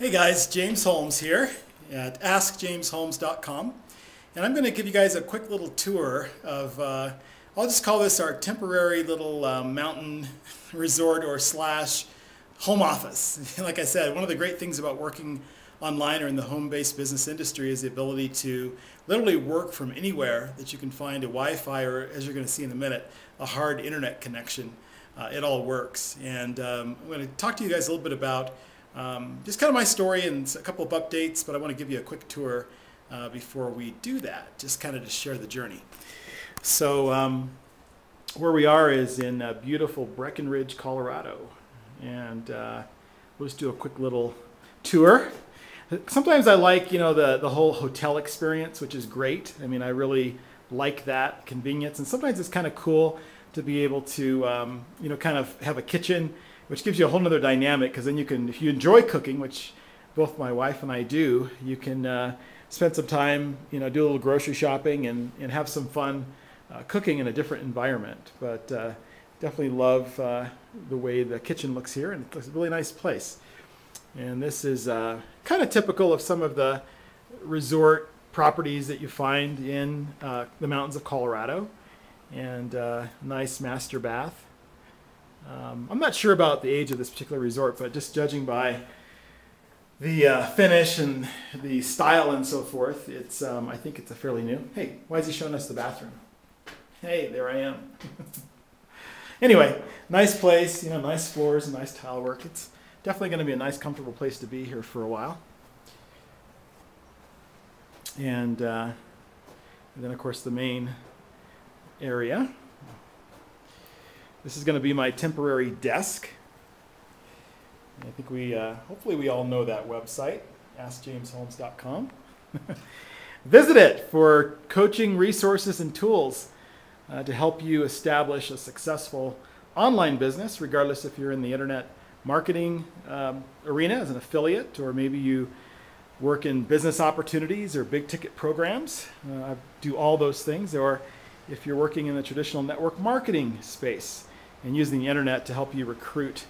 Hey guys, James Holmes here at askjamesholmes.com, and I'm going to give you guys a quick little tour of, I'll just call this our temporary little mountain resort or slash home office. Like I said, one of the great things about working online or in the home-based business industry is the ability to literally work from anywhere that you can find a Wi-Fi or, as you're going to see in a minute, a hard internet connection. It all works. And I'm going to talk to you guys a little bit about just kind of my story and a couple of updates, but I want to give you a quick tour before we do that, just kind of to share the journey. So where we are is in beautiful Breckenridge, Colorado, and we'll just do a quick little tour. Sometimes I like, the whole hotel experience, which is great. I mean, I really like that convenience, and sometimes it's kind of cool to be able to, kind of have a kitchen, which gives you a whole nother dynamic, because then you can, if you enjoy cooking, which both my wife and I do, you can spend some time, do a little grocery shopping and have some fun cooking in a different environment. But definitely love the way the kitchen looks here, and it's a really nice place. And this is kind of typical of some of the resort properties that you find in the mountains of Colorado, and nice master bath. I'm not sure about the age of this particular resort, but just judging by the finish and the style and so forth, it's I think it's a fairly new. Hey, why is he showing us the bathroom? Hey, there I am. Anyway, nice place, nice floors and nice tile work. It's definitely going to be a nice, comfortable place to be here for a while. And then, of course, the main area. This is going to be my temporary desk. I think hopefully we all know that website, askjamesholmes.com. Visit it for coaching resources and tools to help you establish a successful online business, regardless if you're in the internet marketing arena as an affiliate, or maybe you work in business opportunities or big ticket programs. I do all those things. Or if you're working in the traditional network marketing space and using the internet to help you recruit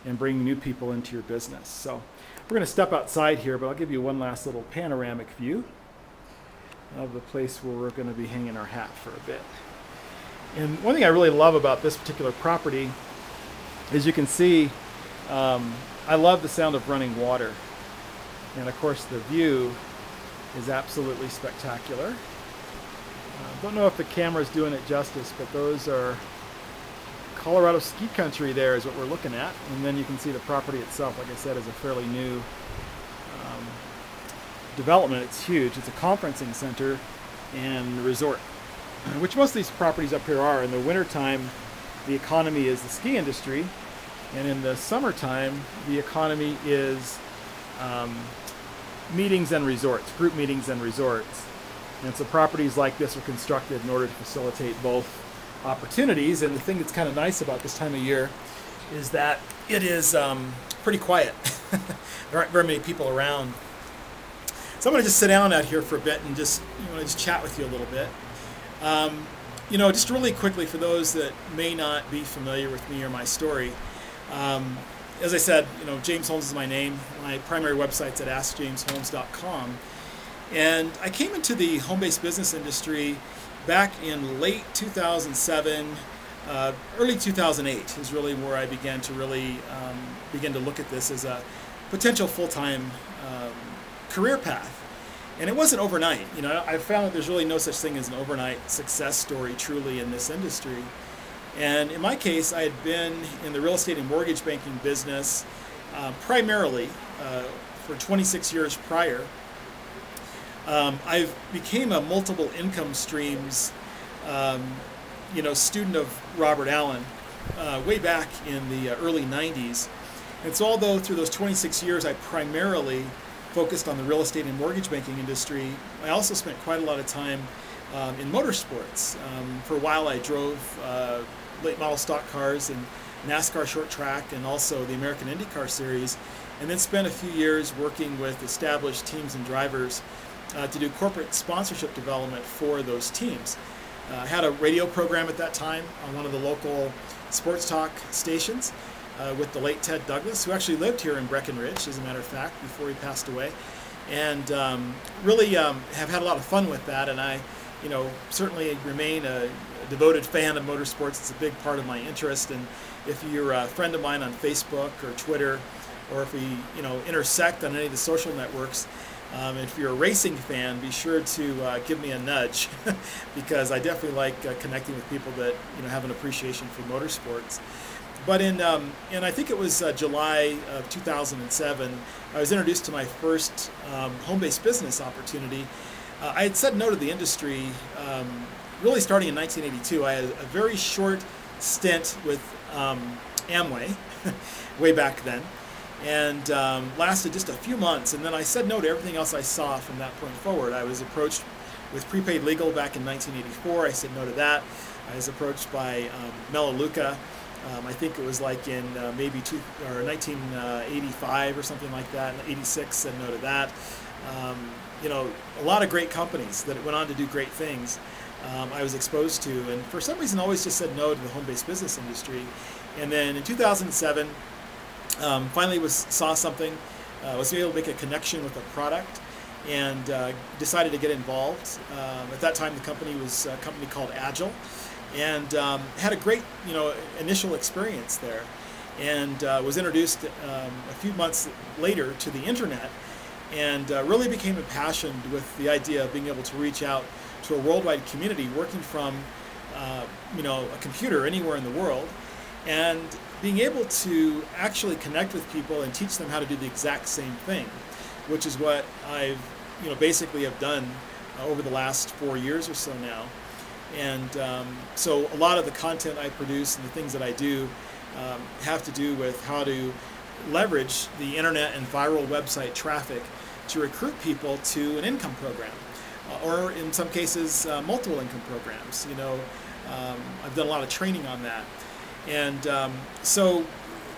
and bring new people into your business. So we're going to step outside here, but I'll give you one last little panoramic view of the place where we're going to be hanging our hat for a bit. And one thing I really love about this particular property is you can see I love the sound of running water. And of course the view is absolutely spectacular. Don't know if the camera's doing it justice, but those are Colorado ski country there is what we're looking at. And then you can see the property itself, like I said, is a fairly new development. It's huge. It's a conferencing center and resort, which most of these properties up here are. In the wintertime, the economy is the ski industry. And in the summertime, the economy is meetings and resorts, group meetings and resorts. And so properties like this are constructed in order to facilitate both opportunities. And the thing that's kind of nice about this time of year is that it is pretty quiet. There aren't very many people around. So I'm going to just sit down out here for a bit and just chat with you a little bit. Just really quickly, for those that may not be familiar with me or my story, as I said, James Holmes is my name. My primary website's at askjamesholmes.com. And I came into the home-based business industry back in late 2007, early 2008 is really where I began to really begin to look at this as a potential full-time career path. And it wasn't overnight. I found that there's really no such thing as an overnight success story truly in this industry. And in my case, I had been in the real estate and mortgage banking business primarily for 26 years prior. I became a multiple income streams, student of Robert Allen way back in the early 90s. And so although through those 26 years I primarily focused on the real estate and mortgage banking industry, I also spent quite a lot of time in motorsports. For a while I drove late model stock cars and NASCAR short track, and also the American IndyCar Series, and then spent a few years working with established teams and drivers to do corporate sponsorship development for those teams. I had a radio program at that time on one of the local sports talk stations, with the late Ted Douglas, who actually lived here in Breckenridge, as a matter of fact, before he passed away. And really have had a lot of fun with that, and I certainly remain a devoted fan of motorsports. It's a big part of my interest, and if you're a friend of mine on Facebook or Twitter, or if we intersect on any of the social networks, if you're a racing fan, be sure to give me a nudge because I definitely like connecting with people that have an appreciation for motorsports. But in I think it was July of 2007, I was introduced to my first home-based business opportunity. I had said no to the industry really starting in 1982. I had a very short stint with Amway way back then, and lasted just a few months, and then I said no to everything else I saw from that point forward. I was approached with prepaid legal back in 1984. I said no to that. I was approached by Melaleuca. I think it was like in maybe 1985 or something like that. 86, said no to that. A lot of great companies that went on to do great things. I was exposed to, and for some reason always just said no to the home-based business industry. And then in 2007, finally saw something, was able to make a connection with a product, and decided to get involved. At that time, the company was a company called Agile, and had a great initial experience there, and was introduced a few months later to the internet, and really became impassioned with the idea of being able to reach out to a worldwide community working from a computer anywhere in the world, and being able to actually connect with people and teach them how to do the exact same thing, which is what I've basically have done over the last 4 years or so now. And so a lot of the content I produce and the things that I do have to do with how to leverage the internet and viral website traffic to recruit people to an income program, or in some cases multiple income programs. I've done a lot of training on that. And so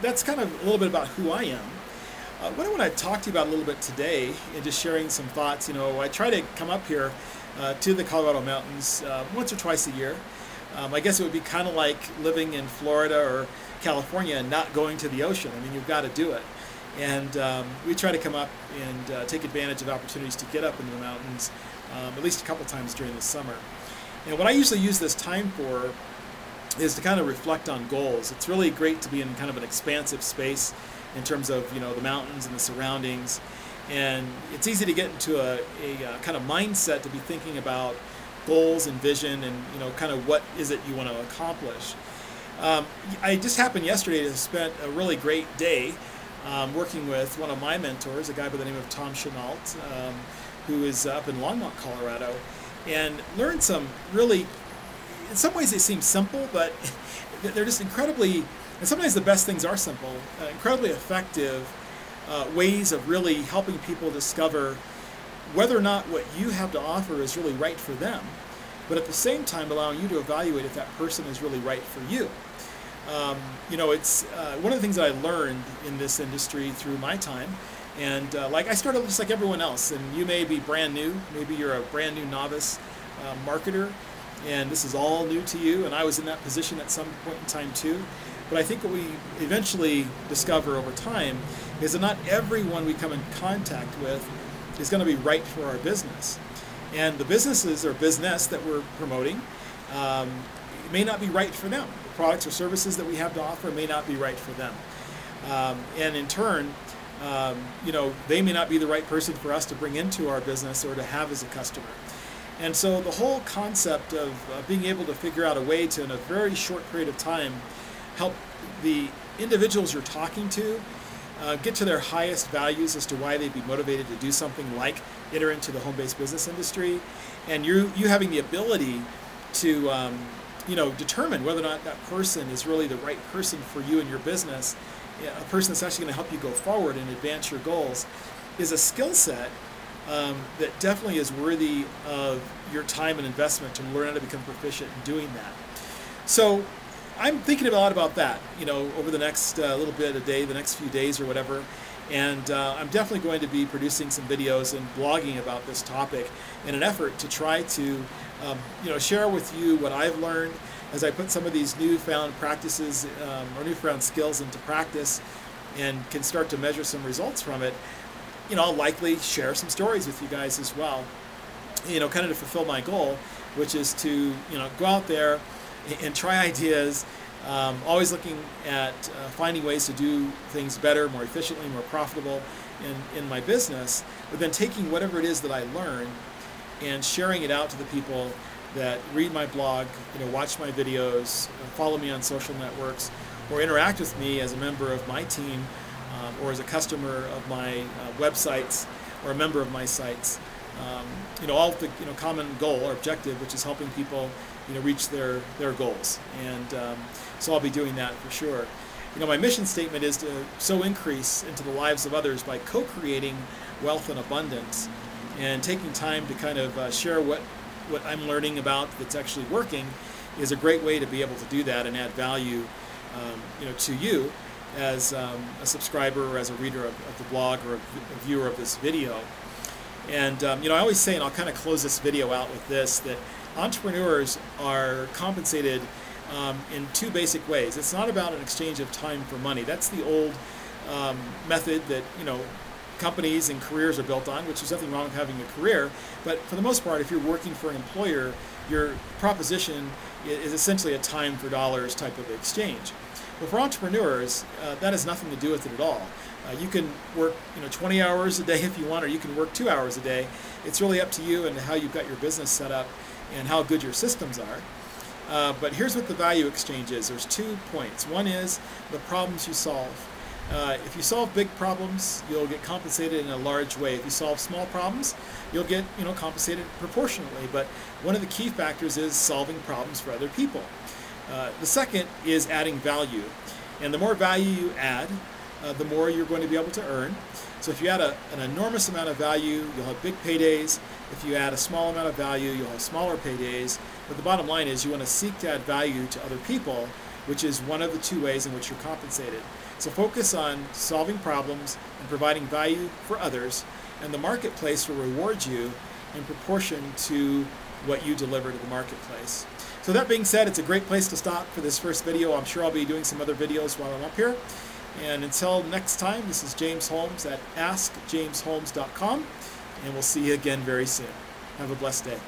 that's kind of a little bit about who I am. What I want to talk to you about a little bit today, and just sharing some thoughts. I try to come up here to the Colorado mountains once or twice a year. I guess it would be kind of like living in Florida or California and not going to the ocean. I mean, you've got to do it. And we try to come up and take advantage of opportunities to get up into the mountains at least a couple times during the summer. And what I usually use this time for is to kind of reflect on goals. It's really great to be in kind of an expansive space in terms of the mountains and the surroundings, and it's easy to get into a kind of mindset to be thinking about goals and vision and kind of what is it you want to accomplish. I just happened yesterday to spend a really great day working with one of my mentors, a guy by the name of Tom Chenault, who is up in Longmont, Colorado, and learned some really, in some ways they seem simple, but they're just incredibly, and sometimes the best things are simple, incredibly effective ways of really helping people discover whether or not what you have to offer is really right for them, but at the same time allowing you to evaluate if that person is really right for you. It's one of the things that I learned in this industry through my time, and I started just like everyone else, and you may be brand new, maybe you're a brand new novice marketer, and this is all new to you, and I was in that position at some point in time too. But I think what we eventually discover over time is that not everyone we come in contact with is going to be right for our business. And the businesses or business that we're promoting may not be right for them. The products or services that we have to offer may not be right for them. And in turn, they may not be the right person for us to bring into our business or to have as a customer. And so the whole concept of being able to figure out a way to, in a very short period of time, help the individuals you're talking to get to their highest values as to why they'd be motivated to do something like enter into the home-based business industry, and you having the ability to determine whether or not that person is really the right person for you and your business, a person that's actually going to help you go forward and advance your goals, is a skill set that definitely is worthy of your time and investment to learn how to become proficient in doing that. So I'm thinking a lot about that, over the next little bit a day, the next few days or whatever, and I'm definitely going to be producing some videos and blogging about this topic in an effort to try to, share with you what I've learned as I put some of these newfound practices or newfound skills into practice and can start to measure some results from it, I'll likely share some stories with you guys as well, kind of to fulfill my goal, which is to, go out there and try ideas, always looking at finding ways to do things better, more efficiently, more profitable in my business, but then taking whatever it is that I learn and sharing it out to the people that read my blog, watch my videos, follow me on social networks, or interact with me as a member of my team, or as a customer of my websites, or a member of my sites. All with the common goal or objective, which is helping people reach their goals. And so I'll be doing that for sure. My mission statement is to sow increase into the lives of others by co-creating wealth and abundance, and taking time to kind of share what I'm learning about that's actually working is a great way to be able to do that and add value to you as a subscriber or as a reader of the blog or a viewer of this video. And I always say, and I'll kind of close this video out with this, that entrepreneurs are compensated in two basic ways. It's not about an exchange of time for money. That's the old method that companies and careers are built on, which is nothing wrong with having a career. But for the most part, if you're working for an employer, your proposition is essentially a time for dollars type of exchange. But for entrepreneurs, that has nothing to do with it at all. You can work 20 hours a day if you want, or you can work 2 hours a day. It's really up to you and how you've got your business set up and how good your systems are. But here's what the value exchange is. There's 2 points. One is the problems you solve. If you solve big problems, you'll get compensated in a large way. If you solve small problems, you'll get compensated proportionately. But one of the key factors is solving problems for other people. The second is adding value. And the more value you add, the more you're going to be able to earn. So if you add an enormous amount of value, you'll have big paydays. If you add a small amount of value, you'll have smaller paydays. But the bottom line is you want to seek to add value to other people, which is one of the 2 ways in which you're compensated. So focus on solving problems and providing value for others, and the marketplace will reward you in proportion to what you deliver to the marketplace. So that being said, it's a great place to stop for this first video. I'm sure I'll be doing some other videos while I'm up here. And until next time, this is James Holmes at AskJamesHolmes.com, and we'll see you again very soon. Have a blessed day.